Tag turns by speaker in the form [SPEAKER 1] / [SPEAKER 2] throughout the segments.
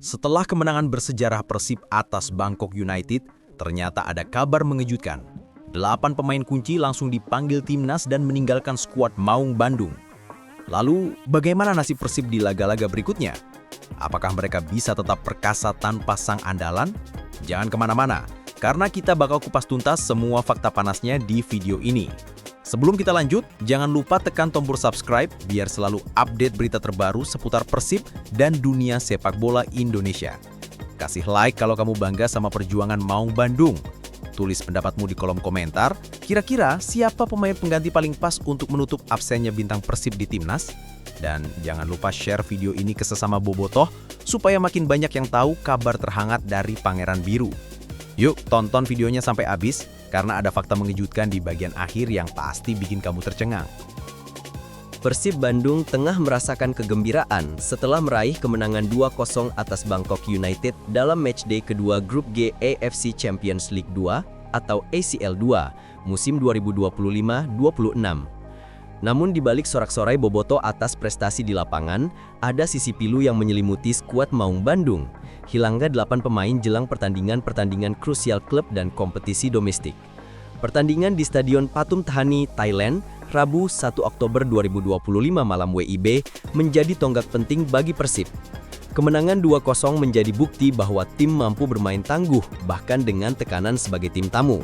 [SPEAKER 1] Setelah kemenangan bersejarah Persib atas Bangkok United, ternyata ada kabar mengejutkan. 8 pemain kunci langsung dipanggil timnas dan meninggalkan skuad Maung Bandung. Lalu, bagaimana nasib Persib di laga-laga berikutnya? Apakah mereka bisa tetap perkasa tanpa sang andalan? Jangan kemana-mana, karena kita bakal kupas tuntas semua fakta panasnya di video ini. Sebelum kita lanjut, jangan lupa tekan tombol subscribe biar selalu update berita terbaru seputar Persib dan dunia sepak bola Indonesia. Kasih like kalau kamu bangga sama perjuangan Maung Bandung. Tulis pendapatmu di kolom komentar, kira-kira siapa pemain pengganti paling pas untuk menutup absennya bintang Persib di timnas? Dan jangan lupa share video ini ke sesama bobotoh supaya makin banyak yang tahu kabar terhangat dari Pangeran Biru. Yuk, tonton videonya sampai habis, karena ada fakta mengejutkan di bagian akhir yang pasti bikin kamu tercengang.
[SPEAKER 2] Persib Bandung tengah merasakan kegembiraan setelah meraih kemenangan 2-0 atas Bangkok United dalam matchday kedua Grup G AFC Champions League 2 atau ACL 2 musim 2025-26. Namun di balik sorak-sorai bobotoh atas prestasi di lapangan, ada sisi pilu yang menyelimuti skuad Maung Bandung. Hilangnya 8 pemain jelang pertandingan krusial klub dan kompetisi domestik. Pertandingan di Stadion Pathum Thani, Thailand, Rabu 1 Oktober 2025 malam WIB menjadi tonggak penting bagi Persib. Kemenangan 2-0 menjadi bukti bahwa tim mampu bermain tangguh bahkan dengan tekanan sebagai tim tamu.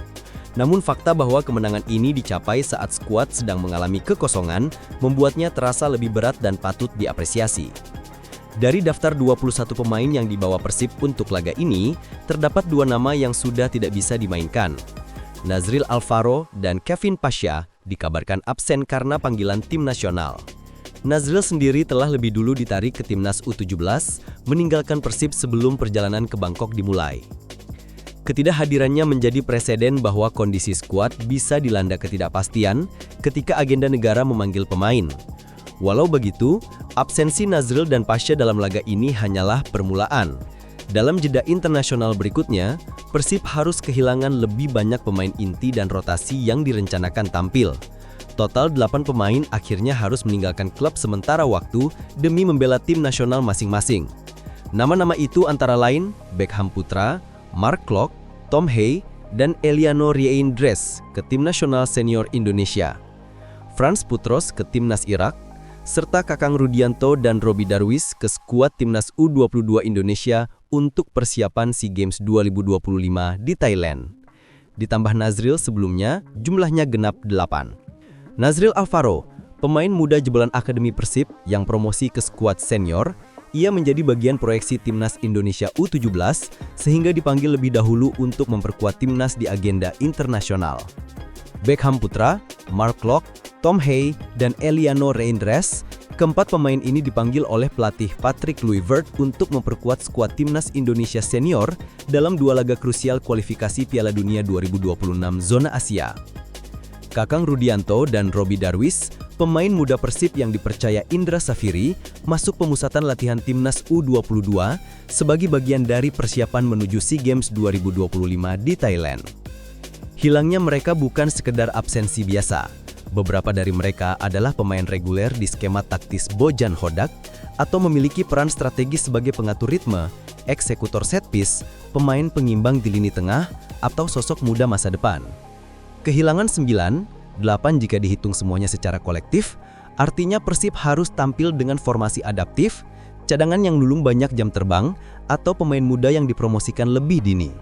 [SPEAKER 2] Namun fakta bahwa kemenangan ini dicapai saat skuad sedang mengalami kekosongan membuatnya terasa lebih berat dan patut diapresiasi. Dari daftar 21 pemain yang dibawa Persib untuk laga ini, terdapat 2 nama yang sudah tidak bisa dimainkan. Nazril Alvaro dan Kevin Pasha dikabarkan absen karena panggilan tim nasional. Nazril sendiri telah lebih dulu ditarik ke timnas U17, meninggalkan Persib sebelum perjalanan ke Bangkok dimulai. Ketidakhadirannya menjadi preseden bahwa kondisi skuad bisa dilanda ketidakpastian ketika agenda negara memanggil pemain. Walau begitu, absensi Nazril dan Pasha dalam laga ini hanyalah permulaan. Dalam jeda internasional berikutnya, Persib harus kehilangan lebih banyak pemain inti dan rotasi yang direncanakan tampil. Total 8 pemain akhirnya harus meninggalkan klub sementara waktu demi membela tim nasional masing-masing. Nama-nama itu antara lain Beckham Putra, Mark Klok, Tom Hey, dan Eliano Reindres ke tim nasional senior Indonesia, Frans Putros ke timnas Irak, serta Kakang Rudianto dan Robby Darwish ke skuad timnas U22 Indonesia untuk persiapan SEA Games 2025 di Thailand. Ditambah Nazril sebelumnya, jumlahnya genap 8. Nazril Alvaro, pemain muda jebolan Akademi Persib yang promosi ke skuad senior, ia menjadi bagian proyeksi timnas Indonesia U17 sehingga dipanggil lebih dahulu untuk memperkuat timnas di agenda internasional. Beckham Putra, Mark Klok, Tom Hey, dan Eliano Reindres, keempat pemain ini dipanggil oleh pelatih Patrick Kluivert untuk memperkuat skuad timnas Indonesia senior dalam 2 laga krusial kualifikasi Piala Dunia 2026 zona Asia. Kakang Rudianto dan Robby Darwish, pemain muda Persib yang dipercaya Indra Safiri, masuk pemusatan latihan timnas U22 sebagai bagian dari persiapan menuju SEA Games 2025 di Thailand. Hilangnya mereka bukan sekedar absensi biasa. Beberapa dari mereka adalah pemain reguler di skema taktis Bojan Hodak atau memiliki peran strategis sebagai pengatur ritme, eksekutor set piece, pemain pengimbang di lini tengah, atau sosok muda masa depan. Kehilangan 9, 8 jika dihitung semuanya secara kolektif, artinya Persib harus tampil dengan formasi adaptif, cadangan yang lulung banyak jam terbang, atau pemain muda yang dipromosikan lebih dini.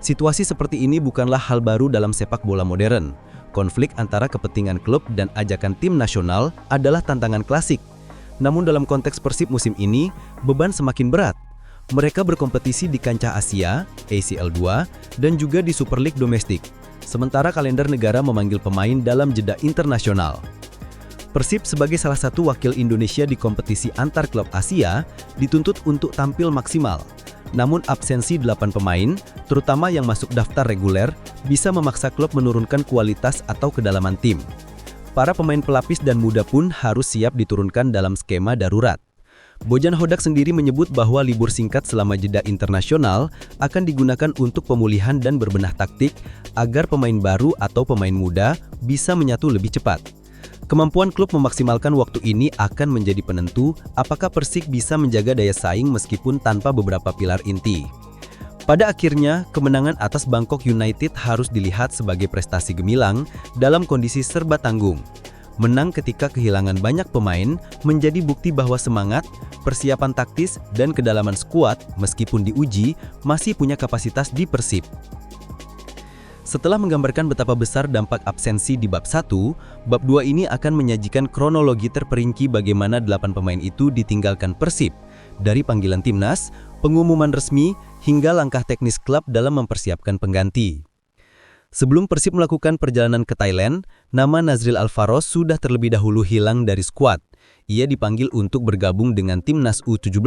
[SPEAKER 2] Situasi seperti ini bukanlah hal baru dalam sepak bola modern. Konflik antara kepentingan klub dan ajakan tim nasional adalah tantangan klasik. Namun dalam konteks Persib musim ini, beban semakin berat. Mereka berkompetisi di kancah Asia, ACL 2, dan juga di Super League domestik. Sementara kalender negara memanggil pemain dalam jeda internasional. Persib sebagai salah satu wakil Indonesia di kompetisi antar klub Asia dituntut untuk tampil maksimal. Namun absensi 8 pemain, terutama yang masuk daftar reguler, bisa memaksa klub menurunkan kualitas atau kedalaman tim. Para pemain pelapis dan muda pun harus siap diturunkan dalam skema darurat. Bojan Hodak sendiri menyebut bahwa libur singkat selama jeda internasional akan digunakan untuk pemulihan dan berbenah taktik agar pemain baru atau pemain muda bisa menyatu lebih cepat. Kemampuan klub memaksimalkan waktu ini akan menjadi penentu apakah Persik bisa menjaga daya saing meskipun tanpa beberapa pilar inti. Pada akhirnya, kemenangan atas Bangkok United harus dilihat sebagai prestasi gemilang dalam kondisi serba tanggung. Menang ketika kehilangan banyak pemain menjadi bukti bahwa semangat, persiapan taktis, dan kedalaman skuad meskipun diuji masih punya kapasitas di Persib. Setelah menggambarkan betapa besar dampak absensi di bab 1, bab 2 ini akan menyajikan kronologi terperinci bagaimana 8 pemain itu ditinggalkan Persib, dari panggilan timnas, pengumuman resmi, hingga langkah teknis klub dalam mempersiapkan pengganti. Sebelum Persib melakukan perjalanan ke Thailand, nama Nazril Alvaros sudah terlebih dahulu hilang dari skuad. Ia dipanggil untuk bergabung dengan timnas U17,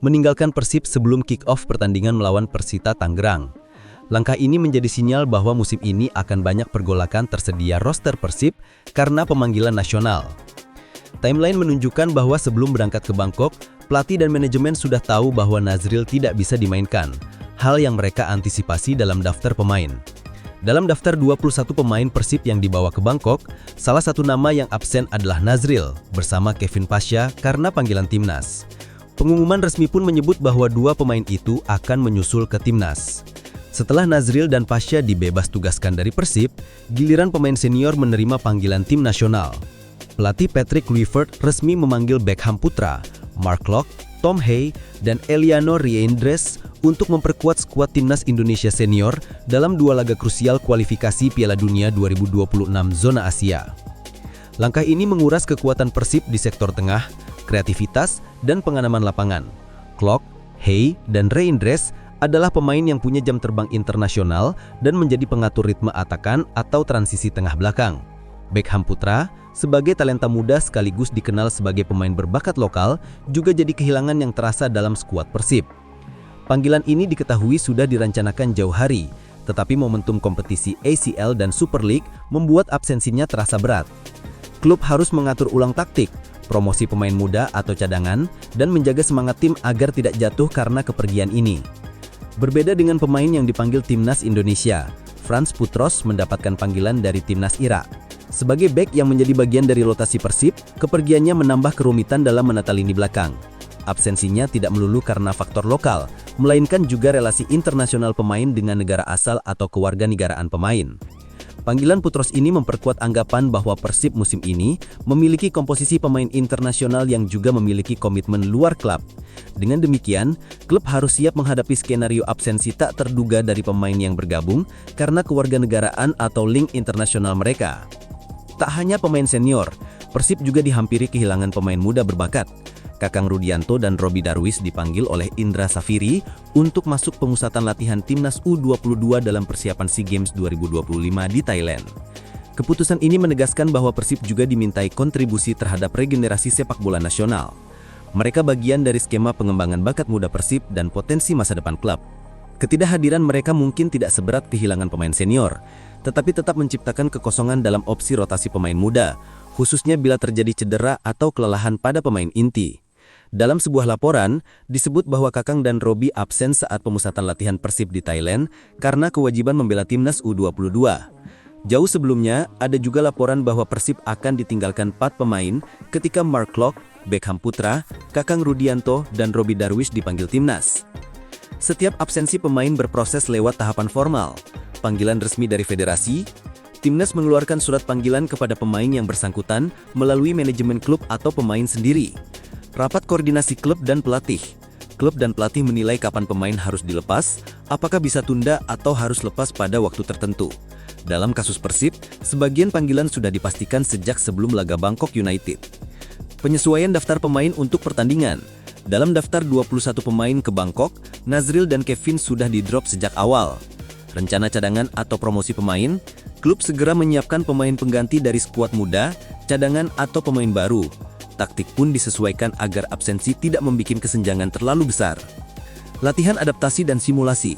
[SPEAKER 2] meninggalkan Persib sebelum kick-off pertandingan melawan Persita Tangerang. Langkah ini menjadi sinyal bahwa musim ini akan banyak pergolakan tersedia roster Persib karena pemanggilan nasional. Timeline menunjukkan bahwa sebelum berangkat ke Bangkok, pelatih dan manajemen sudah tahu bahwa Nazril tidak bisa dimainkan, hal yang mereka antisipasi dalam daftar pemain. Dalam daftar 21 pemain Persib yang dibawa ke Bangkok, salah satu nama yang absen adalah Nazril bersama Kevin Pasha karena panggilan timnas. Pengumuman resmi pun menyebut bahwa 2 pemain itu akan menyusul ke timnas. Setelah Nazril dan Pasha dibebas tugaskan dari Persib, giliran pemain senior menerima panggilan tim nasional. Pelatih Patrick Kluivert resmi memanggil Beckham Putra, Mark Locke, Tom Hay, dan Eliano Reindres untuk memperkuat skuad timnas Indonesia senior dalam 2 laga krusial kualifikasi Piala Dunia 2026 zona Asia. Langkah ini menguras kekuatan Persib di sektor tengah, kreativitas, dan pengalaman lapangan. Locke, Hay, dan Reindres adalah pemain yang punya jam terbang internasional dan menjadi pengatur ritme atakan atau transisi tengah belakang. Beckham Putra, sebagai talenta muda sekaligus dikenal sebagai pemain berbakat lokal, juga jadi kehilangan yang terasa dalam skuad Persib. Panggilan ini diketahui sudah dirancanakan jauh hari, tetapi momentum kompetisi ACL dan Super League membuat absensinya terasa berat. Klub harus mengatur ulang taktik, promosi pemain muda atau cadangan, dan menjaga semangat tim agar tidak jatuh karena kepergian ini. Berbeda dengan pemain yang dipanggil timnas Indonesia, Frans Putros mendapatkan panggilan dari timnas Irak. Sebagai bek yang menjadi bagian dari rotasi Persib, kepergiannya menambah kerumitan dalam menata lini belakang. Absensinya tidak melulu karena faktor lokal, melainkan juga relasi internasional pemain dengan negara asal atau kewarganegaraan pemain. Panggilan Putros ini memperkuat anggapan bahwa Persib musim ini memiliki komposisi pemain internasional yang juga memiliki komitmen luar klub. Dengan demikian, klub harus siap menghadapi skenario absensi tak terduga dari pemain yang bergabung karena kewarganegaraan atau link internasional mereka. Tak hanya pemain senior, Persib juga dihampiri kehilangan pemain muda berbakat. Kakang Rudianto dan Robby Darwish dipanggil oleh Indra Safiri untuk masuk pemusatan latihan timnas U22 dalam persiapan SEA Games 2025 di Thailand. Keputusan ini menegaskan bahwa Persib juga dimintai kontribusi terhadap regenerasi sepak bola nasional. Mereka bagian dari skema pengembangan bakat muda Persib dan potensi masa depan klub. Ketidakhadiran mereka mungkin tidak seberat kehilangan pemain senior, tetapi tetap menciptakan kekosongan dalam opsi rotasi pemain muda, khususnya bila terjadi cedera atau kelelahan pada pemain inti. Dalam sebuah laporan, disebut bahwa Kakang dan Robby absen saat pemusatan latihan Persib di Thailand karena kewajiban membela timnas U22. Jauh sebelumnya, ada juga laporan bahwa Persib akan ditinggalkan 4 pemain ketika Mark Locke, Beckham Putra, Kakang Rudianto, dan Robby Darwish dipanggil timnas. Setiap absensi pemain berproses lewat tahapan formal, panggilan resmi dari federasi. Timnas mengeluarkan surat panggilan kepada pemain yang bersangkutan melalui manajemen klub atau pemain sendiri. Rapat koordinasi klub dan pelatih. Klub dan pelatih menilai kapan pemain harus dilepas, apakah bisa tunda atau harus lepas pada waktu tertentu. Dalam kasus Persib, sebagian panggilan sudah dipastikan sejak sebelum laga Bangkok United. Penyesuaian daftar pemain untuk pertandingan. Dalam daftar 21 pemain ke Bangkok, Nazril dan Kevin sudah di-drop sejak awal. Rencana cadangan atau promosi pemain, klub segera menyiapkan pemain pengganti dari skuad muda, cadangan atau pemain baru. Taktik pun disesuaikan agar absensi tidak membuat kesenjangan terlalu besar. Latihan adaptasi dan simulasi.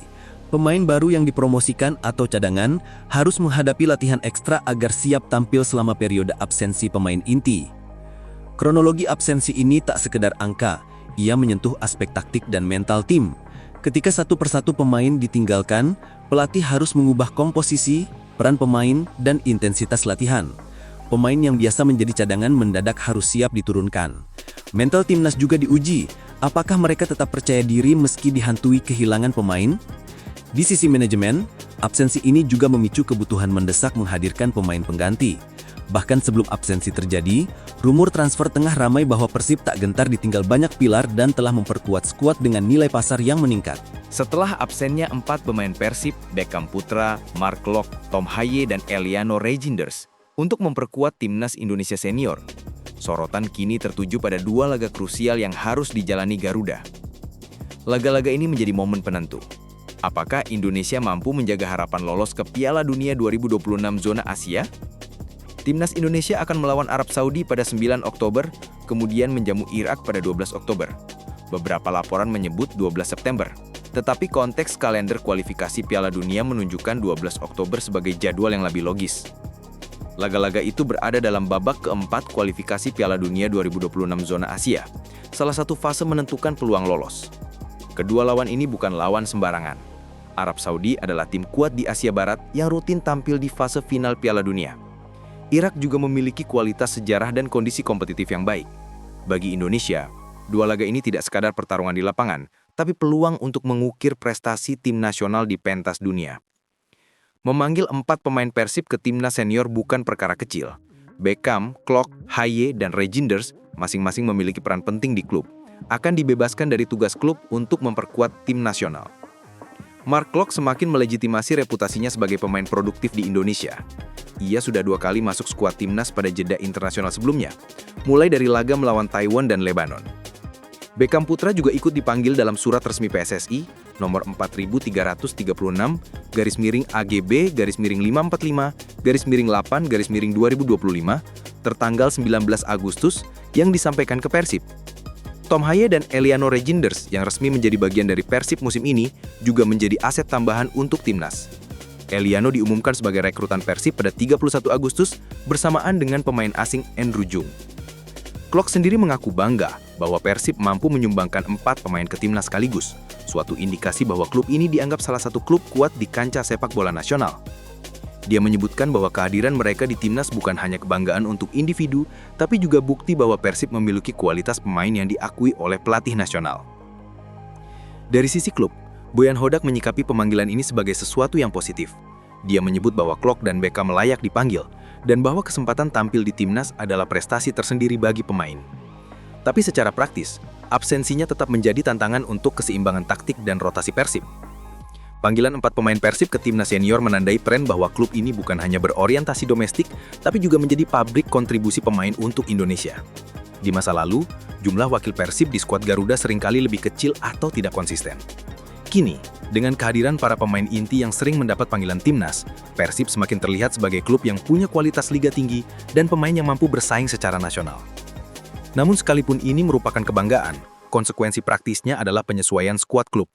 [SPEAKER 2] Pemain baru yang dipromosikan atau cadangan harus menghadapi latihan ekstra agar siap tampil selama periode absensi pemain inti. Kronologi absensi ini tak sekedar angka, ia menyentuh aspek taktik dan mental tim. Ketika satu persatu pemain ditinggalkan, pelatih harus mengubah komposisi, peran pemain, dan intensitas latihan.
[SPEAKER 3] pemain yang biasa menjadi cadangan mendadak harus siap diturunkan. Mental timnas juga diuji. Apakah mereka tetap percaya diri meski dihantui kehilangan pemain? Di sisi manajemen, absensi ini juga memicu kebutuhan mendesak menghadirkan pemain pengganti. Bahkan sebelum absensi terjadi, rumor transfer tengah ramai bahwa Persib tak gentar ditinggal banyak pilar dan telah memperkuat skuad dengan nilai pasar yang meningkat.
[SPEAKER 1] Setelah absennya 4 pemain Persib, Beckham Putra, Mark Klok, Tom Haye, dan Eliano Reijnders untuk memperkuat timnas Indonesia senior, sorotan kini tertuju pada 2 laga krusial yang harus dijalani Garuda. Laga-laga ini menjadi momen penentu. Apakah Indonesia mampu menjaga harapan lolos ke Piala Dunia 2026 zona Asia? Timnas Indonesia akan melawan Arab Saudi pada 9 Oktober, kemudian menjamu Irak pada 12 Oktober. Beberapa laporan menyebut 12 September, tetapi konteks kalender kualifikasi Piala Dunia menunjukkan 12 Oktober sebagai jadwal yang lebih logis. Laga-laga itu berada dalam babak keempat kualifikasi Piala Dunia 2026 zona Asia, salah satu fase menentukan peluang lolos. Kedua lawan ini bukan lawan sembarangan. Arab Saudi adalah tim kuat di Asia Barat yang rutin tampil di fase final Piala Dunia. Irak juga memiliki kualitas sejarah dan kondisi kompetitif yang baik. Bagi Indonesia, 2 laga ini tidak sekadar pertarungan di lapangan, tapi peluang untuk mengukir prestasi tim nasional di pentas dunia. Memanggil 4 pemain Persib ke timnas senior bukan perkara kecil. Beckham, Klok, Haye, dan Reijnders masing-masing memiliki peran penting di klub, akan dibebaskan dari tugas klub untuk memperkuat tim nasional. Mark Klok semakin melegitimasi reputasinya sebagai pemain produktif di Indonesia. Ia sudah 2 kali masuk skuad timnas pada jeda internasional sebelumnya, mulai dari laga melawan Taiwan dan Lebanon. Beckham Putra juga ikut dipanggil dalam surat resmi PSSI nomor 4300-545-545-8-2025 tertanggal 19 Agustus yang disampaikan ke Persib. Tom Haye dan Eliano Reijnders yang resmi menjadi bagian dari Persib musim ini juga menjadi aset tambahan untuk timnas. Eliano diumumkan sebagai rekrutan Persib pada 31 Agustus bersamaan dengan pemain asing Andrew Jung. Klok sendiri mengaku bangga bahwa Persib mampu menyumbangkan 4 pemain ke timnas sekaligus, suatu indikasi bahwa klub ini dianggap salah satu klub kuat di kancah sepak bola nasional. Dia menyebutkan bahwa kehadiran mereka di timnas bukan hanya kebanggaan untuk individu, tapi juga bukti bahwa Persib memiliki kualitas pemain yang diakui oleh pelatih nasional. Dari sisi klub, Boyan Hodak menyikapi pemanggilan ini sebagai sesuatu yang positif. Dia menyebut bahwa Klok dan Beckham layak dipanggil, dan bahwa kesempatan tampil di timnas adalah prestasi tersendiri bagi pemain. Tapi secara praktis, absensinya tetap menjadi tantangan untuk keseimbangan taktik dan rotasi Persib. Panggilan 4 pemain Persib ke timnas senior menandai tren bahwa klub ini bukan hanya berorientasi domestik, tapi juga menjadi pabrik kontribusi pemain untuk Indonesia. Di masa lalu, jumlah wakil Persib di skuad Garuda seringkali lebih kecil atau tidak konsisten. Kini, dengan kehadiran para pemain inti yang sering mendapat panggilan timnas, Persib semakin terlihat sebagai klub yang punya kualitas liga tinggi dan pemain yang mampu bersaing secara nasional. Namun sekalipun ini merupakan kebanggaan, konsekuensi praktisnya adalah penyesuaian skuad klub.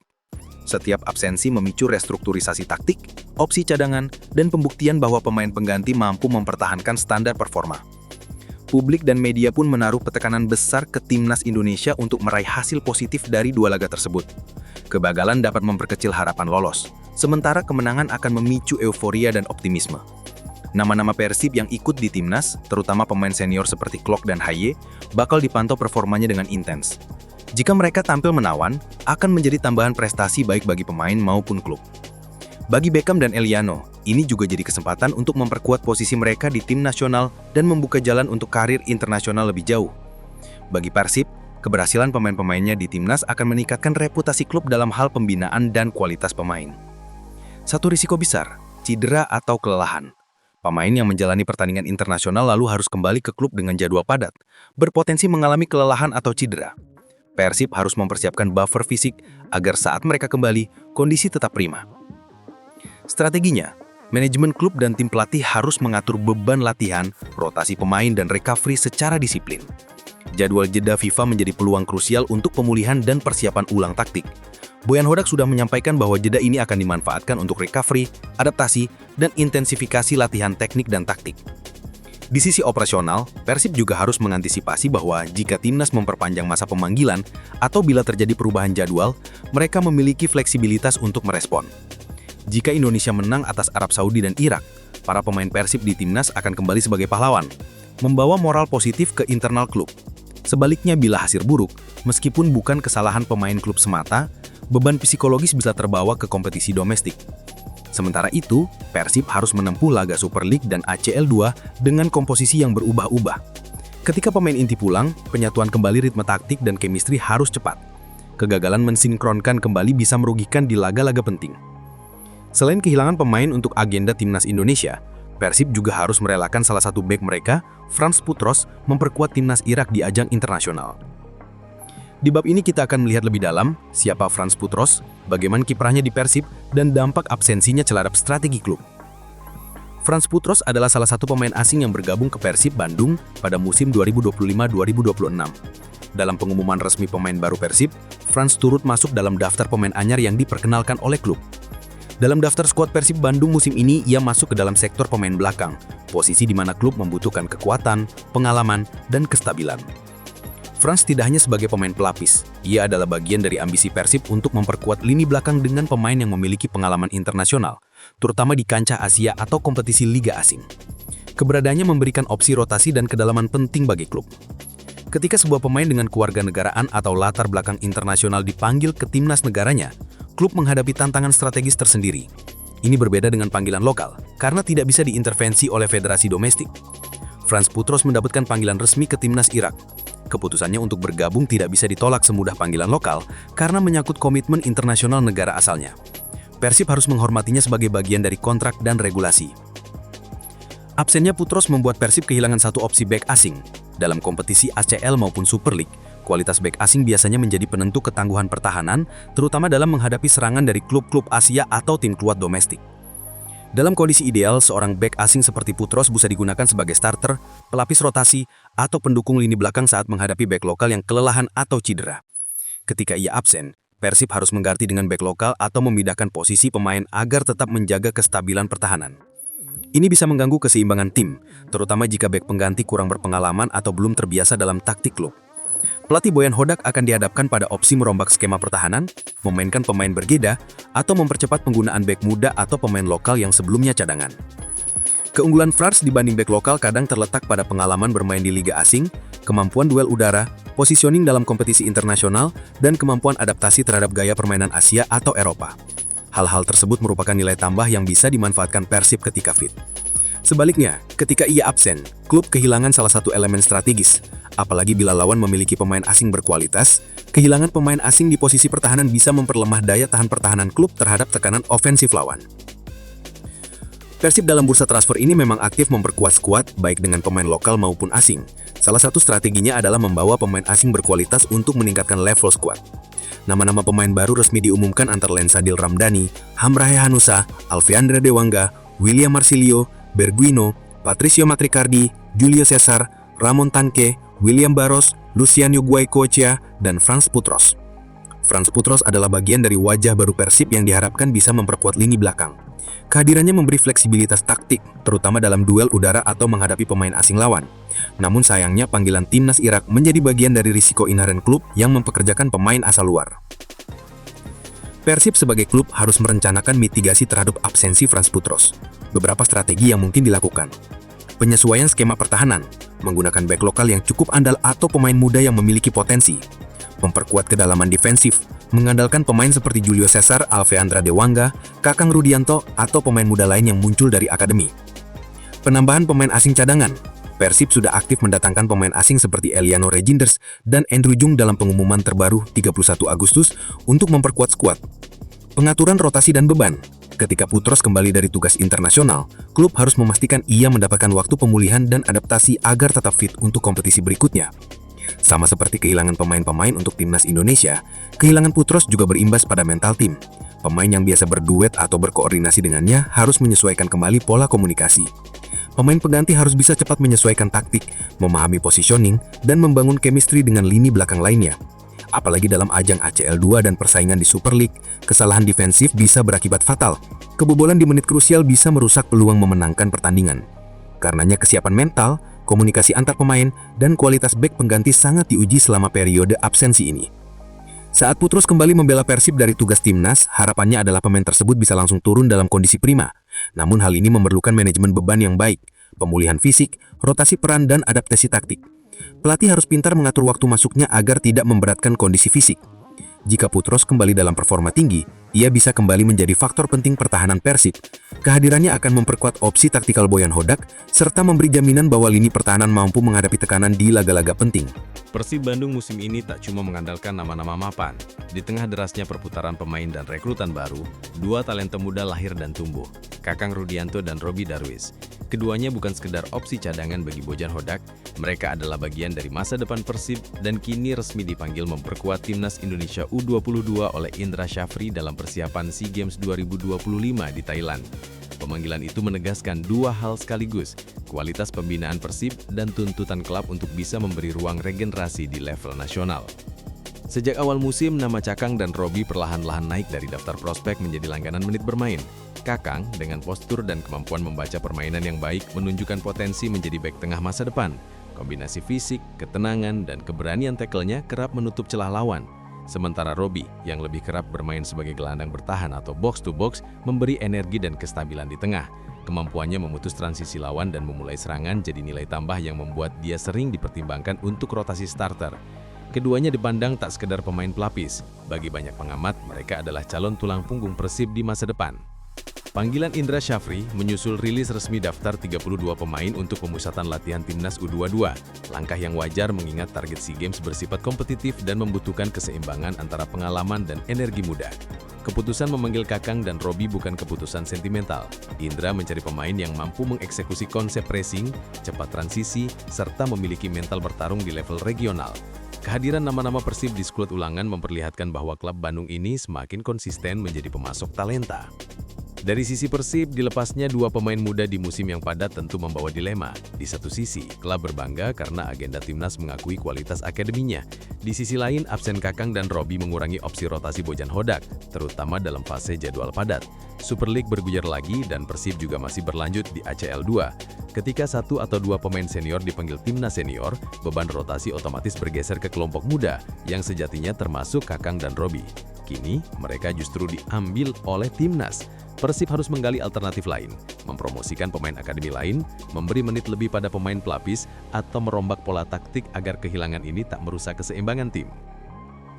[SPEAKER 1] Setiap absensi memicu restrukturisasi taktik, opsi cadangan, dan pembuktian bahwa pemain pengganti mampu mempertahankan standar performa. Publik dan media pun menaruh tekanan besar ke timnas Indonesia untuk meraih hasil positif dari 2 laga tersebut. Kegagalan dapat memperkecil harapan lolos, sementara kemenangan akan memicu euforia dan optimisme. Nama-nama Persib yang ikut di timnas, terutama pemain senior seperti Klok dan Haye, bakal dipantau performanya dengan intens. Jika mereka tampil menawan, akan menjadi tambahan prestasi baik bagi pemain maupun klub. Bagi Beckham dan Eliano, ini juga jadi kesempatan untuk memperkuat posisi mereka di tim nasional dan membuka jalan untuk karir internasional lebih jauh. Bagi Persib, keberhasilan pemain-pemainnya di timnas akan meningkatkan reputasi klub dalam hal pembinaan dan kualitas pemain. Satu risiko besar, cedera atau kelelahan. Pemain yang menjalani pertandingan internasional lalu harus kembali ke klub dengan jadwal padat, berpotensi mengalami kelelahan atau cedera. Persib harus mempersiapkan buffer fisik agar saat mereka kembali, kondisi tetap prima. Strateginya, manajemen klub dan tim pelatih harus mengatur beban latihan, rotasi pemain, dan recovery secara disiplin. Jadwal jeda FIFA menjadi peluang krusial untuk pemulihan dan persiapan ulang taktik. Boyan Hodak sudah menyampaikan bahwa jeda ini akan dimanfaatkan untuk recovery, adaptasi, dan intensifikasi latihan teknik dan taktik. Di sisi operasional, Persib juga harus mengantisipasi bahwa jika timnas memperpanjang masa pemanggilan atau bila terjadi perubahan jadwal, mereka memiliki fleksibilitas untuk merespon. Jika Indonesia menang atas Arab Saudi dan Irak,
[SPEAKER 4] para pemain Persib di timnas akan kembali sebagai pahlawan, membawa moral positif ke internal klub. Sebaliknya bila hasil buruk, meskipun bukan kesalahan pemain klub semata, beban psikologis bisa terbawa ke kompetisi domestik. Sementara itu, Persib harus menempuh laga Super League dan ACL 2 dengan komposisi yang berubah-ubah. Ketika pemain inti pulang, penyatuan kembali ritme taktik dan chemistry harus cepat. Kegagalan mensinkronkan kembali bisa merugikan di laga-laga penting. Selain kehilangan pemain untuk agenda timnas Indonesia, Persib juga harus merelakan salah satu bek mereka, Frans Putros, memperkuat timnas Irak di ajang internasional. Di bab ini kita akan melihat lebih dalam siapa Frans Putros, bagaimana kiprahnya di Persib, dan dampak absensinya terhadap strategi klub. Frans Putros adalah salah satu pemain asing yang bergabung ke Persib Bandung pada musim 2025-2026. Dalam pengumuman resmi pemain baru Persib, Frans turut masuk dalam daftar pemain anyar yang diperkenalkan oleh klub. Dalam daftar skuad Persib Bandung musim ini, ia masuk ke dalam sektor pemain belakang, posisi di mana klub membutuhkan kekuatan, pengalaman, dan kestabilan. Frans tidak hanya sebagai pemain pelapis, ia adalah bagian dari ambisi Persib untuk memperkuat lini belakang dengan pemain yang memiliki pengalaman internasional, terutama di kancah Asia atau kompetisi liga asing. Keberadaannya memberikan opsi rotasi dan kedalaman penting bagi klub. Ketika sebuah pemain dengan kewarganegaraan atau latar belakang internasional dipanggil ke timnas negaranya, klub menghadapi tantangan strategis tersendiri. Ini berbeda dengan panggilan lokal, karena tidak bisa diintervensi oleh federasi domestik. Frans Putros mendapatkan panggilan resmi ke timnas Irak. Keputusannya untuk bergabung tidak bisa ditolak semudah panggilan lokal karena menyangkut komitmen internasional negara asalnya. Persib harus menghormatinya sebagai bagian dari kontrak dan regulasi. Absennya Putros membuat Persib kehilangan satu opsi bek asing. Dalam kompetisi ACL maupun Super League, kualitas bek asing biasanya menjadi penentu ketangguhan pertahanan, terutama dalam menghadapi serangan dari klub-klub Asia atau tim kuat domestik. Dalam kondisi ideal, seorang bek asing seperti Putros bisa digunakan sebagai starter, pelapis rotasi, atau pendukung lini belakang saat menghadapi bek lokal yang kelelahan atau cedera. Ketika ia absen, Persib harus mengganti dengan bek lokal atau memindahkan posisi pemain agar tetap menjaga kestabilan pertahanan. Ini bisa mengganggu keseimbangan tim, terutama jika bek pengganti kurang berpengalaman atau belum terbiasa dalam taktik klub. Pelatih Boyan Hodak akan dihadapkan pada opsi merombak skema pertahanan, memainkan pemain berbeda, atau mempercepat penggunaan bek muda atau pemain lokal yang sebelumnya cadangan. Keunggulan Frans dibanding bek lokal kadang terletak pada pengalaman bermain di liga asing, kemampuan duel udara, positioning dalam kompetisi internasional, dan kemampuan adaptasi terhadap gaya permainan Asia atau Eropa. Hal-hal tersebut merupakan nilai tambah yang bisa dimanfaatkan Persib ketika fit. Sebaliknya, ketika ia absen, klub kehilangan salah satu elemen strategis. Apalagi bila lawan memiliki pemain asing berkualitas, kehilangan pemain asing di posisi pertahanan bisa memperlemah daya tahan pertahanan klub terhadap tekanan ofensif lawan. Persib dalam bursa transfer ini memang aktif memperkuat skuad baik dengan pemain lokal maupun asing. Salah satu strateginya adalah membawa pemain asing berkualitas untuk meningkatkan level skuad. Nama-nama pemain baru resmi diumumkan antara Lensadil Ramdhani, Hamrahe Hanusa, Alfeandra Dewangga, William Marsilio, Berguino, Patricio Matricardi, Julio Cesar, Ramon Tanque, William Barros, Luciano Guaicoechea, dan Frans Putros. Frans Putros adalah bagian dari wajah baru Persib yang diharapkan bisa memperkuat lini belakang. Kehadirannya memberi fleksibilitas taktik, terutama dalam duel udara atau menghadapi pemain asing lawan. Namun sayangnya panggilan timnas Irak menjadi bagian dari risiko inheren klub yang mempekerjakan pemain asal luar. Persib sebagai klub harus merencanakan mitigasi terhadap absensi Frans Putros. Beberapa strategi yang mungkin dilakukan. Penyesuaian skema pertahanan, menggunakan bek lokal yang cukup andal atau pemain muda yang memiliki potensi. Memperkuat kedalaman defensif, mengandalkan pemain seperti Julio Cesar, Alfeandra Dewangga, Kakang Rudianto, atau pemain muda lain yang muncul dari akademi. Penambahan pemain asing cadangan. Persib sudah aktif mendatangkan pemain asing seperti Eliano Reginders dan Andrew Jung dalam pengumuman terbaru 31 Agustus untuk memperkuat skuad. Pengaturan rotasi dan beban. Ketika Putros kembali dari tugas internasional, klub harus memastikan ia mendapatkan waktu pemulihan dan adaptasi agar tetap fit untuk kompetisi berikutnya. Sama seperti kehilangan pemain-pemain untuk timnas Indonesia, kehilangan Putros juga berimbas pada mental tim. Pemain yang biasa berduet atau berkoordinasi dengannya harus menyesuaikan kembali pola komunikasi. Pemain pengganti harus bisa cepat menyesuaikan taktik, memahami positioning, dan membangun chemistry dengan lini belakang lainnya. Apalagi dalam ajang ACL 2 dan persaingan di Super League, kesalahan defensif bisa berakibat fatal. Kebobolan di menit krusial bisa merusak peluang memenangkan pertandingan. Karenanya kesiapan mental, komunikasi antar pemain, dan kualitas bek pengganti sangat diuji selama periode absensi ini. Saat Putros kembali membela Persib dari tugas timnas, harapannya adalah pemain tersebut bisa langsung turun dalam kondisi prima, Namun hal ini memerlukan manajemen beban yang baik, pemulihan fisik, rotasi peran, dan adaptasi taktik. Pelatih harus pintar mengatur waktu masuknya agar tidak memberatkan kondisi fisik. Jika Putros kembali dalam performa tinggi, ia bisa kembali menjadi faktor penting pertahanan Persib. Kehadirannya akan memperkuat opsi taktikal Boyan Hodak, serta memberi jaminan bahwa lini pertahanan mampu menghadapi tekanan di laga-laga penting.
[SPEAKER 1] Persib Bandung musim ini tak cuma mengandalkan nama-nama mapan. Di tengah derasnya perputaran pemain dan rekrutan baru, dua talenta muda lahir dan tumbuh, Kakang Rudianto dan Robby Darwis. Keduanya bukan sekedar opsi cadangan bagi Bojan Hodak, mereka adalah bagian dari masa depan Persib dan kini resmi dipanggil memperkuat Timnas Indonesia U22 oleh Indra Syafri dalam persiapan SEA Games 2025 di Thailand. Pemanggilan itu menegaskan dua hal sekaligus, kualitas pembinaan Persib dan tuntutan klub untuk bisa memberi ruang regenerasi di level nasional. Sejak awal musim, nama Kakang dan Robby perlahan-lahan naik dari daftar prospek menjadi langganan menit bermain. Kakang, dengan postur dan kemampuan membaca permainan yang baik, menunjukkan potensi menjadi bek tengah masa depan. Kombinasi fisik, ketenangan, dan keberanian tackle-nya kerap menutup celah lawan. Sementara Robby, yang lebih kerap bermain sebagai gelandang bertahan atau box-to-box, memberi energi dan kestabilan di tengah. Kemampuannya memutus transisi lawan dan memulai serangan jadi nilai tambah yang membuat dia sering dipertimbangkan untuk rotasi starter. Keduanya dipandang tak sekedar pemain pelapis. Bagi banyak pengamat, mereka adalah calon tulang punggung Persib di masa depan. Panggilan Indra Syafri menyusul rilis resmi daftar 32 pemain untuk pemusatan latihan Timnas U22. Langkah yang wajar mengingat target SEA Games bersifat kompetitif dan membutuhkan keseimbangan antara pengalaman dan energi muda. Keputusan memanggil Kakang dan Robby bukan keputusan sentimental. Indra mencari pemain yang mampu mengeksekusi konsep pressing, cepat transisi, serta memiliki mental bertarung di level regional. Kehadiran nama-nama Persib di skuad ulangan memperlihatkan bahwa klub Bandung ini semakin konsisten menjadi pemasok talenta. Dari sisi Persib, dilepasnya dua pemain muda di musim yang padat tentu membawa dilema. Di satu sisi, klub berbangga karena agenda Timnas mengakui kualitas akademinya. Di sisi lain, absen Kakang dan Robby mengurangi opsi rotasi Bojan Hodak, terutama dalam fase jadwal padat. Super League bergulir lagi dan Persib juga masih berlanjut di ACL 2. Ketika satu atau dua pemain senior dipanggil Timnas senior, beban rotasi otomatis bergeser ke kelompok muda, yang sejatinya termasuk Kakang dan Robby. Kini, mereka justru diambil oleh Timnas. Persib harus menggali alternatif lain, mempromosikan pemain akademi lain, memberi menit lebih pada pemain pelapis, atau merombak pola taktik agar kehilangan ini tak merusak keseimbangan tim.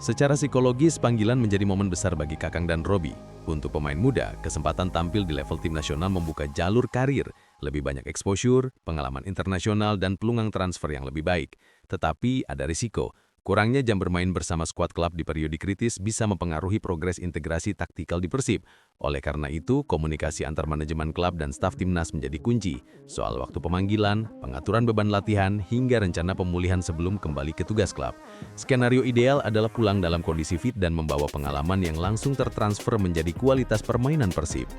[SPEAKER 1] Secara psikologis, panggilan menjadi momen besar bagi Kakang dan Robby. Untuk pemain muda, kesempatan tampil di level tim nasional membuka jalur karir, lebih banyak exposure, pengalaman internasional, dan peluang transfer yang lebih baik. Tetapi ada risiko. Kurangnya jam bermain bersama skuad klub di periode kritis bisa mempengaruhi progres integrasi taktikal di Persib. Oleh karena itu, komunikasi antar manajemen klub dan staf Timnas menjadi kunci. Soal waktu pemanggilan, pengaturan beban latihan, hingga rencana pemulihan sebelum kembali ke tugas klub. Skenario ideal adalah pulang dalam kondisi fit dan membawa pengalaman yang langsung tertransfer menjadi kualitas permainan Persib.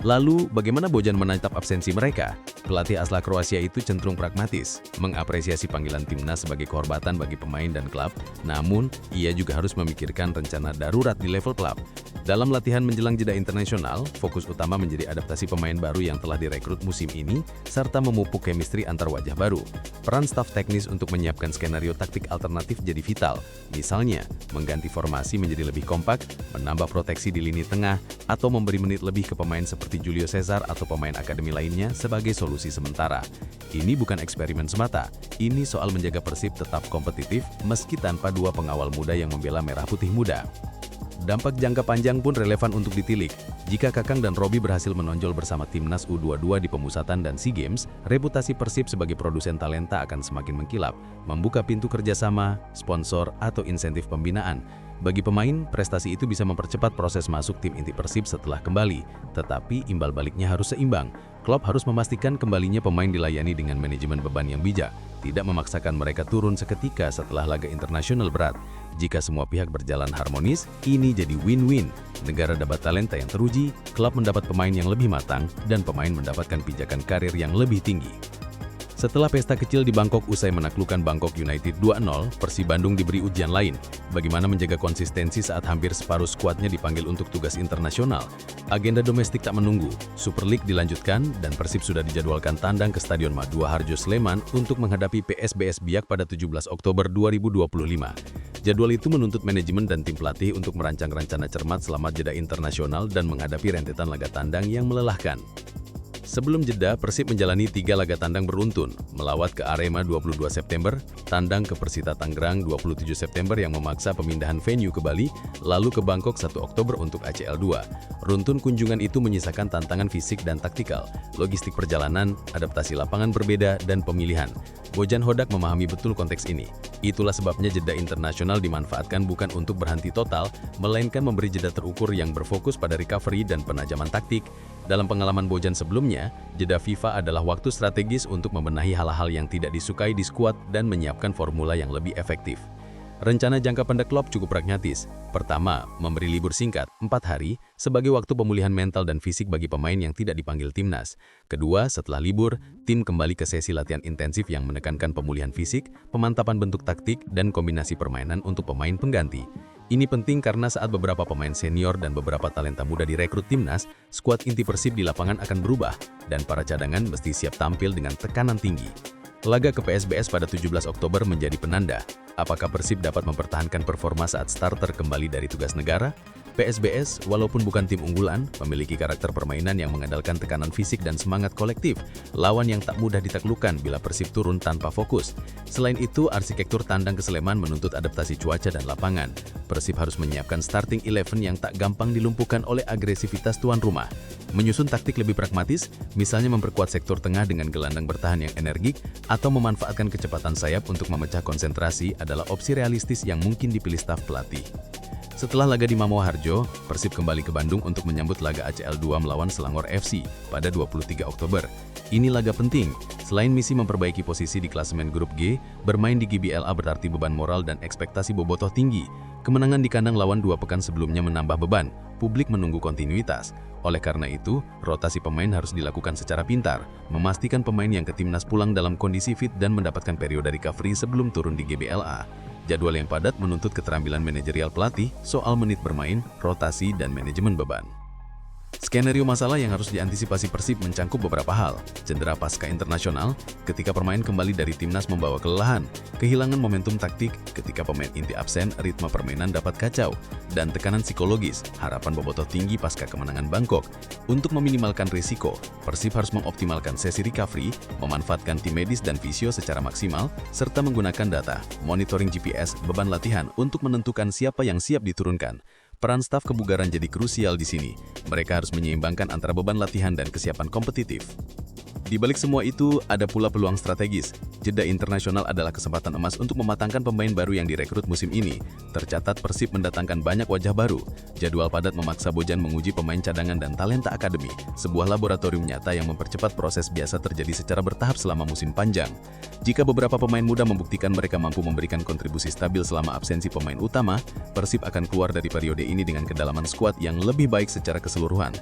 [SPEAKER 1] Lalu, bagaimana Bojan menangkap absensi mereka? Pelatih asal Kroasia itu cenderung pragmatis, mengapresiasi panggilan Timnas sebagai kehormatan bagi pemain dan klub, namun ia juga harus memikirkan rencana darurat di level klub. Dalam latihan menjelang jeda internasional, fokus utama menjadi adaptasi pemain baru yang telah direkrut musim ini, serta memupuk chemistry antar wajah baru. Peran staf teknis untuk menyiapkan skenario taktik alternatif jadi vital. Misalnya, mengganti formasi menjadi lebih kompak, menambah proteksi di lini tengah, atau memberi menit lebih ke pemain seperti Julio Cesar atau pemain akademi lainnya sebagai solusi sementara. Ini bukan eksperimen semata, ini soal menjaga Persib tetap kompetitif meski tanpa dua pengawal muda yang membela merah putih muda. Dampak jangka panjang pun relevan untuk ditilik. Jika Kakang dan Robby berhasil menonjol bersama Timnas U22 di pemusatan dan SEA Games, reputasi Persib sebagai produsen talenta akan semakin mengkilap, membuka pintu kerjasama, sponsor, atau insentif pembinaan. Bagi pemain, prestasi itu bisa mempercepat proses masuk tim inti Persib setelah kembali. Tetapi imbal baliknya harus seimbang. Klub harus memastikan kembalinya pemain dilayani dengan manajemen beban yang bijak, tidak memaksakan mereka turun seketika setelah laga internasional berat. Jika semua pihak berjalan harmonis, ini jadi win-win. Negara dapat talenta yang teruji, klub mendapat pemain yang lebih matang, dan pemain mendapatkan pijakan karir yang lebih tinggi. Setelah pesta kecil di Bangkok usai menaklukkan Bangkok United 2-0, Persib Bandung diberi ujian lain. Bagaimana menjaga konsistensi saat hampir separuh skuadnya dipanggil untuk tugas internasional? Agenda domestik tak menunggu, Super League dilanjutkan, dan Persib sudah dijadwalkan tandang ke Stadion Madua Harjo Sleman untuk menghadapi PSBS Biak pada 17 Oktober 2025.
[SPEAKER 5] Jadwal itu menuntut manajemen dan tim pelatih untuk merancang rencana cermat selama jeda internasional dan menghadapi rentetan laga tandang yang melelahkan. Sebelum jeda, Persib menjalani 3 laga tandang beruntun, melawat ke Arema 22 September, tandang ke Persita Tangerang 27 September yang memaksa pemindahan venue ke Bali, lalu ke Bangkok 1 Oktober untuk ACL 2. Runtun kunjungan itu menyisakan tantangan fisik dan taktikal, logistik perjalanan, adaptasi lapangan berbeda, dan pemilihan. Bojan Hodak memahami betul konteks ini. Itulah sebabnya jeda internasional dimanfaatkan bukan untuk berhenti total, melainkan memberi jeda terukur yang berfokus pada recovery dan penajaman taktik. Dalam pengalaman Bojan sebelumnya, jeda FIFA adalah waktu strategis untuk membenahi hal-hal yang tidak disukai di skuad dan menyiapkan formula yang lebih efektif. Rencana jangka pendek klub cukup pragmatis. Pertama, memberi libur singkat, 4 hari, sebagai waktu pemulihan mental dan fisik bagi pemain yang tidak dipanggil timnas. Kedua, setelah libur, tim kembali ke sesi latihan intensif yang menekankan pemulihan fisik, pemantapan bentuk taktik, dan kombinasi permainan untuk pemain pengganti. Ini penting karena saat beberapa pemain senior dan beberapa talenta muda direkrut timnas, skuad inti Persib di lapangan akan berubah, dan para cadangan mesti siap tampil dengan tekanan tinggi. Laga ke PSBS pada 17 Oktober menjadi penanda. Apakah Persib dapat mempertahankan performa saat starter kembali dari tugas negara? PSBS, walaupun bukan tim unggulan, memiliki karakter permainan yang mengandalkan tekanan fisik dan semangat kolektif, lawan yang tak mudah ditaklukkan bila Persib turun tanpa fokus. Selain itu, arsitektur tandang ke Sleman menuntut adaptasi cuaca dan lapangan. Persib harus menyiapkan starting 11 yang tak gampang dilumpuhkan oleh agresivitas tuan rumah. Menyusun taktik lebih pragmatis, misalnya memperkuat sektor tengah dengan gelandang bertahan yang energik, atau memanfaatkan kecepatan sayap untuk memecah konsentrasi adalah opsi realistis yang mungkin dipilih staf pelatih. Setelah laga di Mamo Harjo, Persib kembali ke Bandung untuk menyambut laga ACL 2 melawan Selangor FC pada 23 Oktober. Ini laga penting. Selain misi memperbaiki posisi di klasemen grup G, bermain di GBLA berarti beban moral dan ekspektasi bobotoh tinggi. Kemenangan di kandang lawan 2 pekan sebelumnya menambah beban. Publik menunggu kontinuitas. Oleh karena itu, rotasi pemain harus dilakukan secara pintar, memastikan pemain yang ke timnas pulang dalam kondisi fit dan mendapatkan periode recovery sebelum turun di GBLA. Jadwal yang padat menuntut keterampilan manajerial pelatih soal menit bermain, rotasi, dan manajemen beban. Skenario masalah yang harus diantisipasi Persib mencangkup beberapa hal. Cedera pasca internasional, ketika pemain kembali dari timnas membawa kelelahan, kehilangan momentum taktik, ketika pemain inti absen, ritme permainan dapat kacau, dan tekanan psikologis, harapan bobotoh tinggi pasca kemenangan Bangkok. Untuk meminimalkan risiko, Persib harus mengoptimalkan sesi recovery, memanfaatkan tim medis dan fisio secara maksimal, serta menggunakan data, monitoring GPS, beban latihan untuk menentukan siapa yang siap diturunkan. Peran staf kebugaran jadi krusial di sini. Mereka harus menyeimbangkan antara beban latihan dan kesiapan kompetitif. Di balik semua itu, ada pula peluang strategis. Jeda internasional adalah kesempatan emas untuk mematangkan pemain baru yang direkrut musim ini. Tercatat Persib mendatangkan banyak wajah baru. Jadwal padat memaksa Bojan menguji pemain cadangan dan talenta akademi, sebuah laboratorium nyata yang mempercepat proses biasa terjadi secara bertahap selama musim panjang. Jika beberapa pemain muda membuktikan mereka mampu memberikan kontribusi stabil selama absensi pemain utama, Persib akan keluar dari periode ini dengan kedalaman skuad yang lebih baik secara keseluruhan.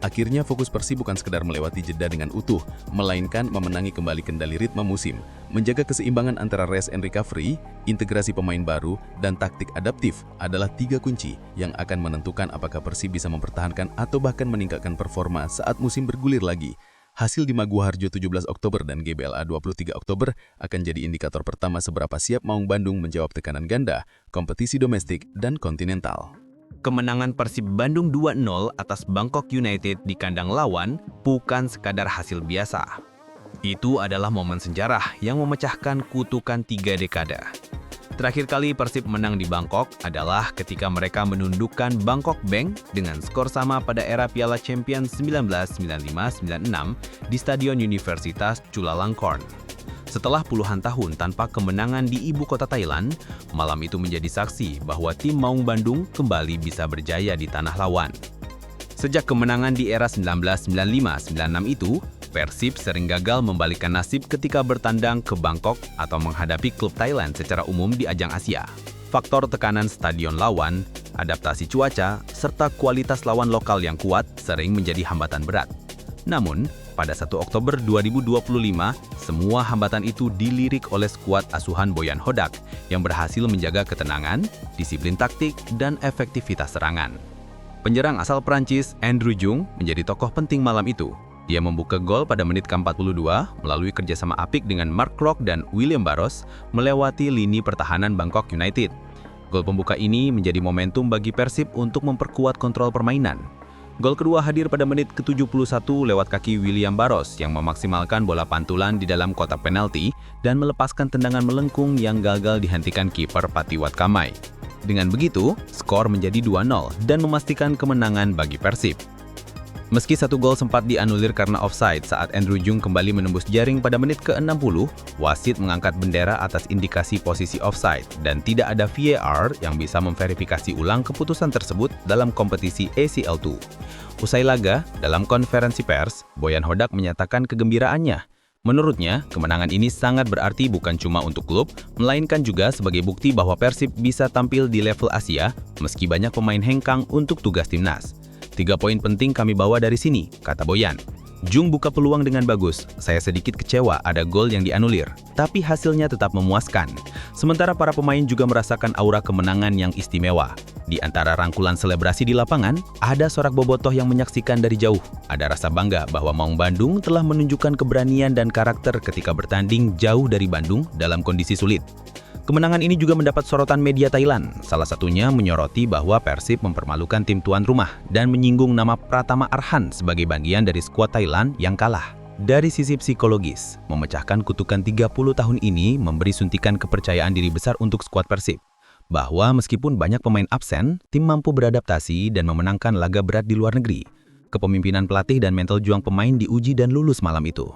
[SPEAKER 5] Akhirnya fokus Persib bukan sekedar melewati jeda dengan utuh, melainkan memenangi kembali kendali ritme musim, menjaga keseimbangan antara rest and recovery, integrasi pemain baru, dan taktik adaptif adalah 3 kunci yang akan menentukan apakah Persib bisa mempertahankan atau bahkan meningkatkan performa saat musim bergulir lagi. Hasil di Maguwo Harjo 17 Oktober dan GBLA 23 Oktober akan jadi indikator pertama seberapa siap Maung Bandung menjawab tekanan ganda, kompetisi domestik, dan kontinental.
[SPEAKER 1] Kemenangan Persib Bandung 2-0 atas Bangkok United di kandang lawan bukan sekadar hasil biasa. Itu adalah momen sejarah yang memecahkan kutukan 3 dekade. Terakhir kali Persib menang di Bangkok adalah ketika mereka menundukkan Bangkok Bank dengan skor sama pada era Piala Champions 1995-96 di Stadion Universitas Chulalongkorn. Setelah puluhan tahun tanpa kemenangan di ibu kota Thailand, malam itu menjadi saksi bahwa tim Maung Bandung kembali bisa berjaya di tanah lawan. Sejak kemenangan di era 1995-96 itu, Persib sering gagal membalikkan nasib ketika bertandang ke Bangkok atau menghadapi klub Thailand secara umum di ajang Asia. Faktor tekanan stadion lawan, adaptasi cuaca, serta kualitas lawan lokal yang kuat sering menjadi hambatan berat. Namun, pada 1 Oktober 2025, semua hambatan itu dilirik oleh skuad asuhan Bojan Hodak yang berhasil menjaga ketenangan, disiplin taktik, dan efektivitas serangan. Penyerang asal Prancis, Andrew Jung, menjadi tokoh penting malam itu. Dia membuka gol pada menit ke-42 melalui kerjasama apik dengan Mark Klok dan William Barros melewati lini pertahanan Bangkok United.
[SPEAKER 6] Gol pembuka ini menjadi momentum bagi Persib untuk memperkuat kontrol permainan. Gol kedua hadir pada menit ke-71 lewat kaki William Barros yang memaksimalkan bola pantulan di dalam kotak penalti dan melepaskan tendangan melengkung yang gagal dihentikan kiper Patiwat Kamai. Dengan begitu, skor menjadi 2-0 dan memastikan kemenangan bagi Persib. Meski satu gol sempat dianulir karena offside saat Andrew Jung kembali menembus jaring pada menit ke-60, wasit mengangkat bendera atas indikasi posisi offside dan tidak ada VAR yang bisa memverifikasi ulang keputusan tersebut dalam kompetisi ACL2. Usai laga, dalam konferensi pers, Boyan Hodak menyatakan kegembiraannya. Menurutnya, kemenangan ini sangat berarti bukan cuma untuk klub, melainkan juga sebagai bukti bahwa Persib bisa tampil di level Asia meski banyak pemain hengkang untuk tugas timnas. 3 poin penting kami bawa dari sini, kata Boyan. Jung buka peluang dengan bagus. Saya sedikit kecewa ada gol yang dianulir, tapi hasilnya tetap memuaskan. Sementara para pemain juga merasakan aura kemenangan yang istimewa. Di antara rangkulan selebrasi di lapangan, ada sorak bobotoh yang menyaksikan dari jauh. Ada rasa bangga bahwa Maung Bandung telah menunjukkan keberanian dan karakter ketika bertanding jauh dari Bandung dalam kondisi sulit. Kemenangan ini juga mendapat sorotan media Thailand, salah satunya menyoroti bahwa Persib mempermalukan tim tuan rumah dan menyinggung nama Pratama Arhan sebagai bagian dari skuad Thailand yang kalah. Dari sisi psikologis, memecahkan kutukan 30 tahun ini memberi suntikan kepercayaan diri besar untuk skuad Persib. Bahwa meskipun banyak pemain absen, tim mampu beradaptasi dan memenangkan laga berat di luar negeri. Kepemimpinan pelatih dan mental juang pemain diuji dan lulus malam itu.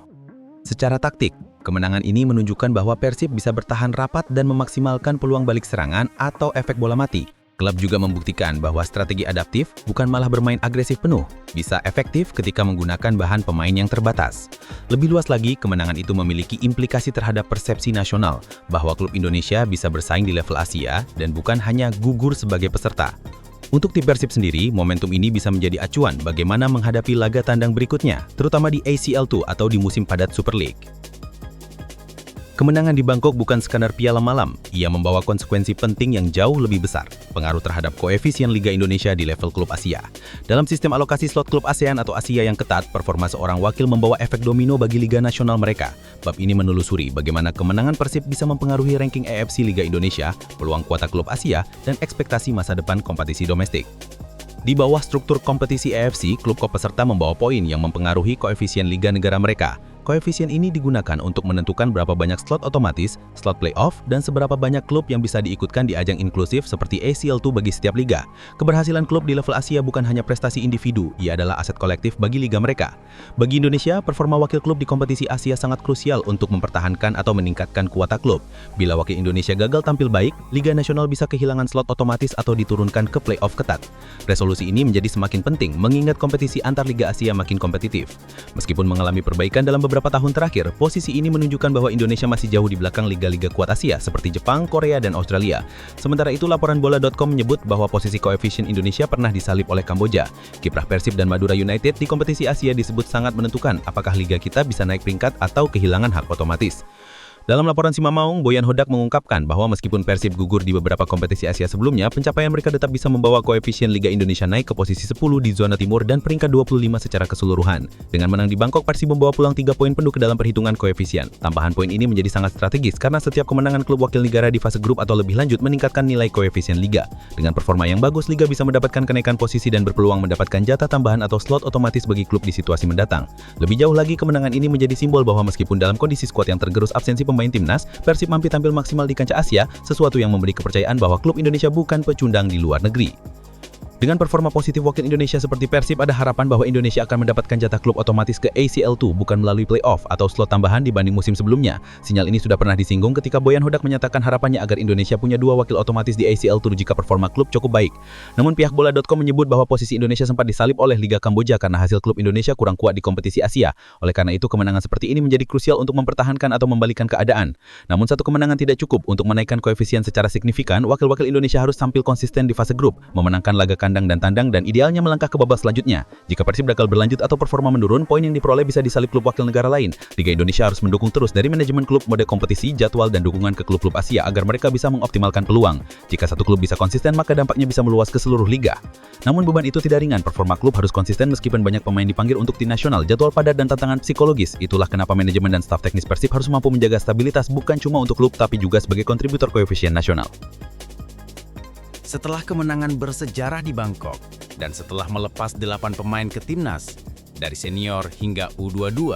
[SPEAKER 6] Secara taktik, kemenangan ini menunjukkan bahwa Persib bisa bertahan rapat dan memaksimalkan peluang balik serangan atau efek bola mati. Klub juga membuktikan bahwa strategi adaptif bukan malah bermain agresif penuh, bisa efektif ketika menggunakan bahan pemain yang terbatas. Lebih luas lagi, kemenangan itu memiliki implikasi terhadap persepsi nasional bahwa klub Indonesia bisa bersaing di level Asia dan bukan hanya gugur sebagai peserta. Untuk tim Persib sendiri, momentum ini bisa menjadi acuan bagaimana menghadapi laga tandang berikutnya, terutama di ACL2 atau di musim padat Super League. Kemenangan di Bangkok bukan sekadar piala malam, ia membawa konsekuensi penting yang jauh lebih besar, pengaruh terhadap koefisien Liga Indonesia di level klub Asia. Dalam sistem alokasi slot klub ASEAN atau Asia yang ketat, performa seorang wakil membawa efek domino bagi Liga Nasional mereka. Bab ini menelusuri bagaimana kemenangan Persib bisa mempengaruhi ranking AFC Liga Indonesia, peluang kuota klub Asia, dan ekspektasi masa depan kompetisi domestik. Di bawah struktur kompetisi AFC, klub peserta membawa poin yang mempengaruhi koefisien Liga negara mereka. Koefisien ini digunakan untuk menentukan berapa banyak slot otomatis, slot playoff, dan seberapa banyak klub yang bisa diikutkan di ajang inklusif seperti ACL2 bagi setiap liga. Keberhasilan klub di level Asia bukan hanya prestasi individu, ia adalah aset kolektif bagi liga mereka. Bagi Indonesia, performa wakil klub di kompetisi Asia sangat krusial untuk mempertahankan atau meningkatkan kuota klub. Bila wakil Indonesia gagal tampil baik, Liga Nasional bisa kehilangan slot otomatis atau diturunkan ke playoff ketat. Resolusi ini menjadi semakin penting mengingat kompetisi antar Liga Asia makin kompetitif. Meskipun mengalami perbaikan dalam beberapa tahun terakhir, posisi ini menunjukkan bahwa Indonesia masih jauh di belakang liga-liga kuat Asia seperti Jepang, Korea, dan Australia. Sementara itu, laporan bola.com menyebut bahwa posisi koefisien Indonesia pernah disalip oleh Kamboja. Kiprah Persib dan Madura United di kompetisi Asia disebut sangat menentukan apakah liga kita bisa naik peringkat atau kehilangan hak otomatis. Dalam laporan Sima Maung, Boyan Hodak mengungkapkan bahwa meskipun Persib gugur di beberapa kompetisi Asia sebelumnya, pencapaian mereka tetap bisa membawa koefisien Liga Indonesia naik ke posisi 10 di zona timur dan peringkat 25 secara keseluruhan. Dengan menang di Bangkok, Persib membawa pulang 3 poin penuh ke dalam perhitungan koefisien. Tambahan poin ini menjadi sangat strategis karena setiap kemenangan klub wakil negara di fase grup atau lebih lanjut meningkatkan nilai koefisien Liga. Dengan performa yang bagus, Liga bisa mendapatkan kenaikan posisi dan berpeluang mendapatkan jatah tambahan atau slot otomatis bagi klub di situasi mendatang. Lebih jauh lagi, kemenangan ini menjadi simbol bahwa meskipun dalam kondisi skuad yang tergerus absensi pemain timnas, Persib mampu tampil maksimal di kancah Asia, sesuatu yang memberi kepercayaan bahwa klub Indonesia bukan pecundang di luar negeri. Dengan performa positif wakil Indonesia seperti Persib, ada harapan bahwa Indonesia akan mendapatkan jatah klub otomatis ke ACL2 bukan melalui playoff atau slot tambahan dibanding musim sebelumnya. Sinyal ini sudah pernah disinggung ketika Boyan Hodak menyatakan harapannya agar Indonesia punya 2 wakil otomatis di ACL2 jika performa klub cukup baik. Namun pihak bola.com menyebut bahwa posisi Indonesia sempat disalip oleh Liga Kamboja karena hasil klub Indonesia kurang kuat di kompetisi Asia. Oleh karena itu, kemenangan seperti ini menjadi krusial untuk mempertahankan atau membalikan keadaan. Namun satu kemenangan tidak cukup untuk menaikkan koefisien secara signifikan. Wakil-wakil Indonesia harus tampil konsisten di fase grup, memenangkan laga kandang dan tandang, dan idealnya melangkah ke babak selanjutnya. Jika Persib gagal berlanjut atau performa menurun, poin yang diperoleh bisa disalip klub wakil negara lain. Liga Indonesia harus mendukung terus dari manajemen klub, mode kompetisi, jadwal, dan dukungan ke klub-klub Asia agar mereka bisa mengoptimalkan peluang. Jika satu klub bisa konsisten, maka dampaknya bisa meluas ke seluruh liga. Namun beban itu tidak ringan. Performa klub harus konsisten meskipun banyak pemain dipanggil untuk tim nasional, jadwal padat, dan tantangan psikologis. Itulah kenapa manajemen dan staf teknis Persib harus mampu menjaga stabilitas bukan cuma untuk klub tapi juga sebagai kontributor koefisien nasional.
[SPEAKER 1] Setelah kemenangan bersejarah di Bangkok, dan setelah melepas 8 pemain ke timnas, dari senior hingga U22,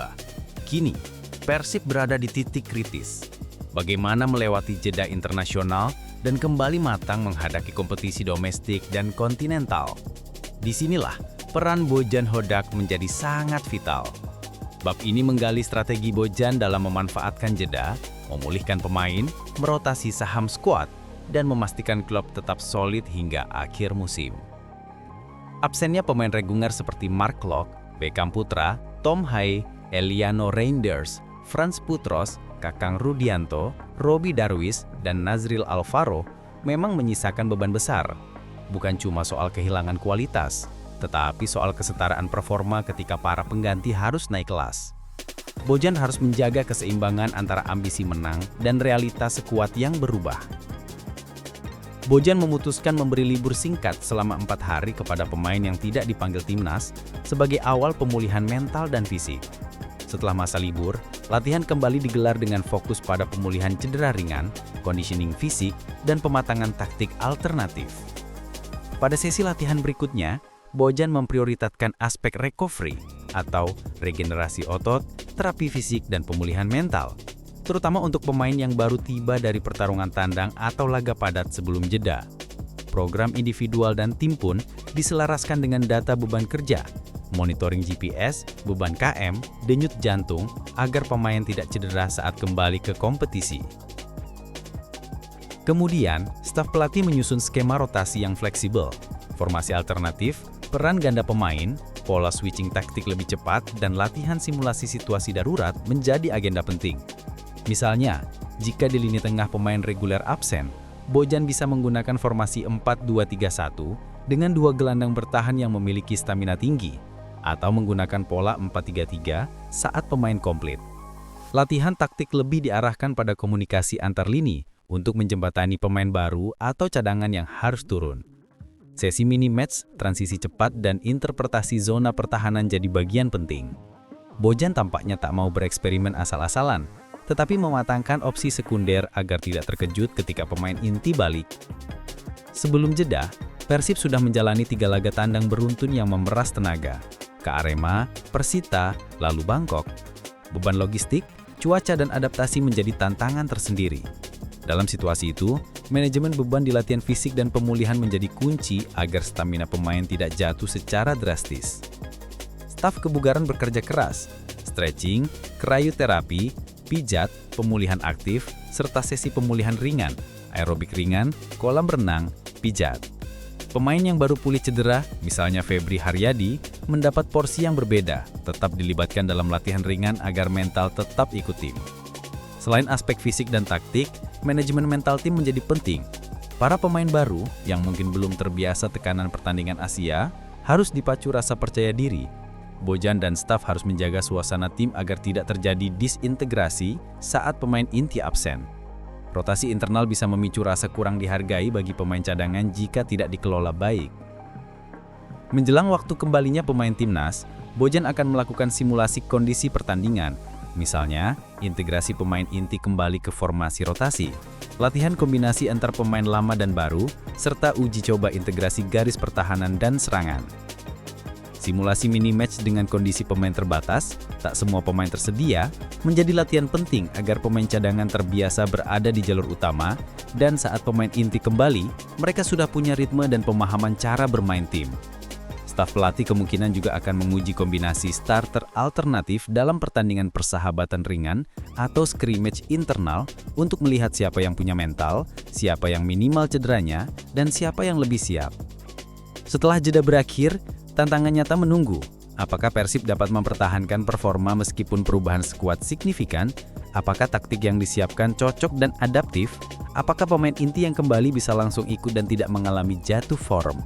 [SPEAKER 1] kini Persib berada di titik kritis. Bagaimana melewati jeda internasional dan kembali matang menghadapi kompetisi domestik dan kontinental. Disinilah peran Bojan Hodak menjadi sangat vital. Bab ini menggali strategi Bojan dalam memanfaatkan jeda, memulihkan pemain, merotasi saham skuad, dan memastikan klub tetap solid hingga akhir musim. Absennya pemain reguler seperti Mark Klok, Beckham Putra, Tom Hai, Eliano Reinders, Frans Putros, Kakang Rudianto, Robi Darwis, dan Nazril Alvaro memang menyisakan beban besar. Bukan cuma soal kehilangan kualitas, tetapi soal kesetaraan performa ketika para pengganti harus naik kelas. Bojan harus menjaga keseimbangan antara ambisi menang dan realitas skuad yang berubah. Bojan memutuskan memberi libur singkat selama 4 hari kepada pemain yang tidak dipanggil timnas sebagai awal pemulihan mental dan fisik. Setelah masa libur, latihan kembali digelar dengan fokus pada pemulihan cedera ringan, conditioning fisik, dan pematangan taktik alternatif. Pada sesi latihan berikutnya, Bojan memprioritaskan aspek recovery atau regenerasi otot, terapi fisik, dan pemulihan mental, terutama untuk pemain yang baru tiba dari pertarungan tandang atau laga padat sebelum jeda. Program individual dan tim pun diselaraskan dengan data beban kerja, monitoring GPS, beban KM, denyut jantung, agar pemain tidak cedera saat kembali ke kompetisi. Kemudian, staf pelatih menyusun skema rotasi yang fleksibel, formasi alternatif, peran ganda pemain, pola switching taktik lebih cepat, dan latihan simulasi situasi darurat menjadi agenda penting. Misalnya, jika di lini tengah pemain reguler absen, Bojan bisa menggunakan formasi 4-2-3-1 dengan 2 gelandang bertahan yang memiliki stamina tinggi, atau menggunakan pola 4-3-3 saat pemain komplit. Latihan taktik lebih diarahkan pada komunikasi antar lini untuk menjembatani pemain baru atau cadangan yang harus turun. Sesi mini-match, transisi cepat, dan interpretasi zona pertahanan jadi bagian penting. Bojan tampaknya tak mau bereksperimen asal-asalan, tetapi mematangkan opsi sekunder agar tidak terkejut ketika pemain inti balik. Sebelum jeda, Persib sudah menjalani 3 laga tandang beruntun yang memeras tenaga, ke Arema, Persita, lalu Bangkok. Beban logistik, cuaca, dan adaptasi menjadi tantangan tersendiri. Dalam situasi itu, manajemen beban di latihan fisik dan pemulihan menjadi kunci agar stamina pemain tidak jatuh secara drastis. Staf kebugaran bekerja keras, stretching, cryoterapi, pijat, pemulihan aktif, serta sesi pemulihan ringan, aerobik ringan, kolam renang, pijat. Pemain yang baru pulih cedera, misalnya Febri Haryadi, mendapat porsi yang berbeda, tetap dilibatkan dalam latihan ringan agar mental tetap ikut tim. Selain aspek fisik dan taktik, manajemen mental tim menjadi penting. Para pemain baru, yang mungkin belum terbiasa tekanan pertandingan Asia, harus dipacu rasa percaya diri. Bojan dan staf harus menjaga suasana tim agar tidak terjadi disintegrasi saat pemain inti absen. Rotasi internal bisa memicu rasa kurang dihargai bagi pemain cadangan jika tidak dikelola baik. Menjelang waktu kembalinya pemain timnas, Bojan akan melakukan simulasi kondisi pertandingan, misalnya integrasi pemain inti kembali ke formasi rotasi, latihan kombinasi antar pemain lama dan baru, serta uji coba integrasi garis pertahanan dan serangan. Simulasi mini-match dengan kondisi pemain terbatas, tak semua pemain tersedia, menjadi latihan penting agar pemain cadangan terbiasa berada di jalur utama, dan saat pemain inti kembali, mereka sudah punya ritme dan pemahaman cara bermain tim. Staf pelatih kemungkinan juga akan menguji kombinasi starter alternatif dalam pertandingan persahabatan ringan atau scrimmage internal untuk melihat siapa yang punya mental, siapa yang minimal cederanya, dan siapa yang lebih siap. Setelah jeda berakhir, tantangan nyata menunggu. Apakah Persib dapat mempertahankan performa meskipun perubahan skuad signifikan? Apakah taktik yang disiapkan cocok dan adaptif? Apakah pemain inti yang kembali bisa langsung ikut dan tidak mengalami jatuh form?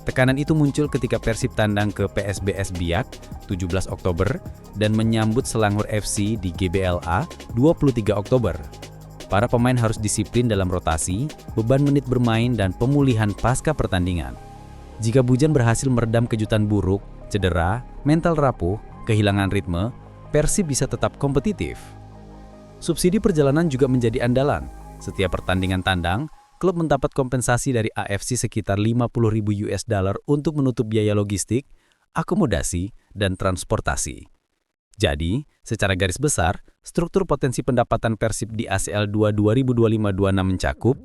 [SPEAKER 1] Tekanan itu muncul ketika Persib tandang ke PSBS Biak 17 Oktober dan menyambut Selangor FC di GBLA 23 Oktober. Para pemain harus disiplin dalam rotasi, beban menit bermain, dan pemulihan pasca pertandingan. Jika Bojan berhasil meredam kejutan buruk, cedera, mental rapuh, kehilangan ritme, Persib bisa tetap kompetitif. Subsidi perjalanan juga menjadi andalan. Setiap pertandingan tandang,
[SPEAKER 7] klub mendapat kompensasi dari AFC sekitar 50.000 US dollar untuk menutup biaya logistik, akomodasi, dan transportasi. Jadi, secara garis besar, struktur potensi pendapatan Persib di ACL 2 2025-26 mencakup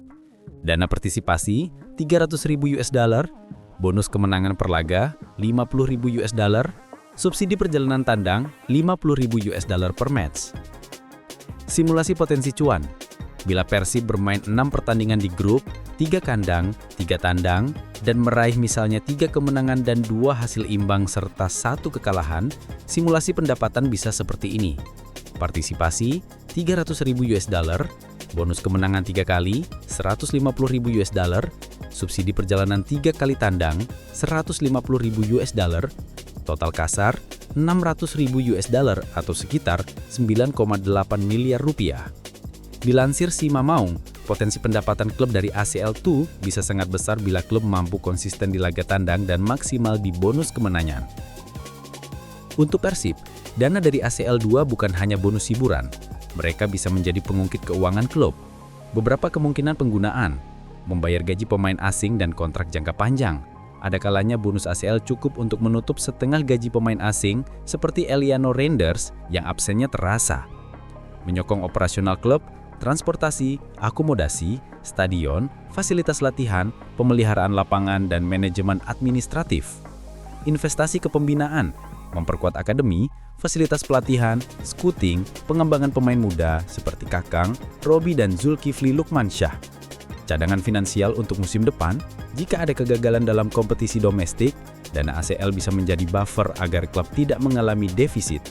[SPEAKER 7] dana partisipasi 300.000 US dollar, bonus kemenangan per laga 50.000 US dollar, subsidi perjalanan tandang 50.000 US dollar per match. Simulasi potensi cuan. Bila Persib bermain 6 pertandingan di grup, 3 kandang, 3 tandang, dan meraih misalnya 3 kemenangan dan 2 hasil imbang serta 1 kekalahan, simulasi pendapatan bisa seperti ini. Partisipasi 300.000 US dollar, bonus kemenangan 3 kali 150.000 US dollar, subsidi perjalanan 3 kali tandang 150.000 US dollar, total kasar 600.000 US dollar atau sekitar 9,8 miliar rupiah. Dilansir Sima Maung, potensi pendapatan klub dari ACL 2 bisa sangat besar bila klub mampu konsisten di laga tandang dan maksimal di bonus kemenangan. Untuk Persib, dana dari ACL 2 bukan hanya bonus hiburan, mereka bisa menjadi pengungkit keuangan klub. Beberapa kemungkinan penggunaan, membayar gaji pemain asing dan kontrak jangka panjang. Ada kalanya bonus ACL cukup untuk menutup setengah gaji pemain asing seperti Eliano Reinders yang absennya terasa. Menyokong operasional klub, transportasi, akomodasi, stadion, fasilitas latihan, pemeliharaan lapangan, dan manajemen administratif. Investasi ke pembinaan, memperkuat akademi, fasilitas pelatihan, scouting, pengembangan pemain muda seperti Kakang, Robi, dan Zulkifli Lukmansyah. Cadangan finansial untuk musim depan, jika ada kegagalan dalam kompetisi domestik, dana ACL bisa menjadi buffer agar klub tidak mengalami defisit.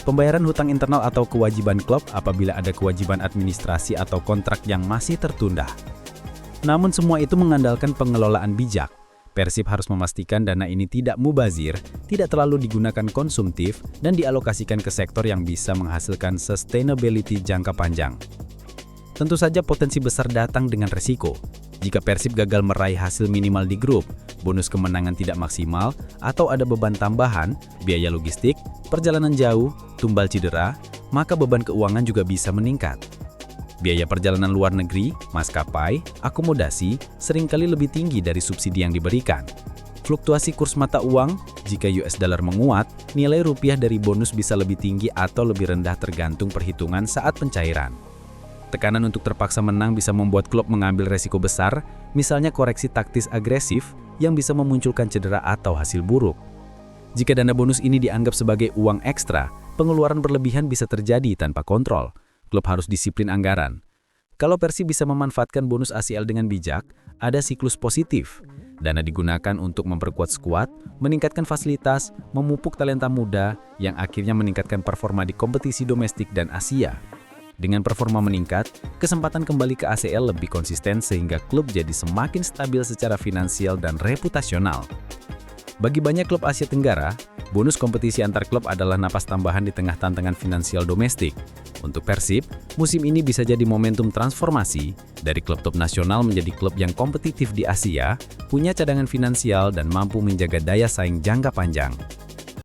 [SPEAKER 7] Pembayaran hutang internal atau kewajiban klub apabila ada kewajiban administrasi atau kontrak yang masih tertunda. Namun semua itu mengandalkan pengelolaan bijak. Persib harus memastikan dana ini tidak mubazir, tidak terlalu digunakan konsumtif, dan dialokasikan ke sektor yang bisa menghasilkan sustainability jangka panjang. Tentu saja potensi besar datang dengan resiko. Jika Persib gagal meraih hasil minimal di grup, bonus kemenangan tidak maksimal, atau ada beban tambahan, biaya logistik, perjalanan jauh, tumbal cedera, maka beban keuangan juga bisa meningkat. Biaya perjalanan luar negeri, maskapai, akomodasi seringkali lebih tinggi dari subsidi yang diberikan. Fluktuasi kurs mata uang, jika US dollar menguat, nilai rupiah dari bonus bisa lebih tinggi atau lebih rendah tergantung perhitungan saat pencairan. Tekanan untuk terpaksa menang bisa membuat klub mengambil resiko besar, misalnya koreksi taktis agresif yang bisa memunculkan cedera atau hasil buruk. Jika dana bonus ini dianggap sebagai uang ekstra, pengeluaran berlebihan bisa terjadi tanpa kontrol. Klub harus disiplin anggaran. Kalau Persib bisa memanfaatkan bonus ACL dengan bijak, ada siklus positif. Dana digunakan untuk memperkuat skuad, meningkatkan fasilitas, memupuk talenta muda, yang akhirnya meningkatkan performa di kompetisi domestik dan Asia. Dengan performa meningkat, kesempatan kembali ke ACL lebih konsisten sehingga klub jadi semakin stabil secara finansial dan reputasional. Bagi banyak klub Asia Tenggara, bonus kompetisi antar klub adalah napas tambahan di tengah tantangan finansial domestik. Untuk Persib, musim ini bisa jadi momentum transformasi dari klub top nasional menjadi klub yang kompetitif di Asia, punya cadangan finansial dan mampu menjaga daya saing jangka panjang.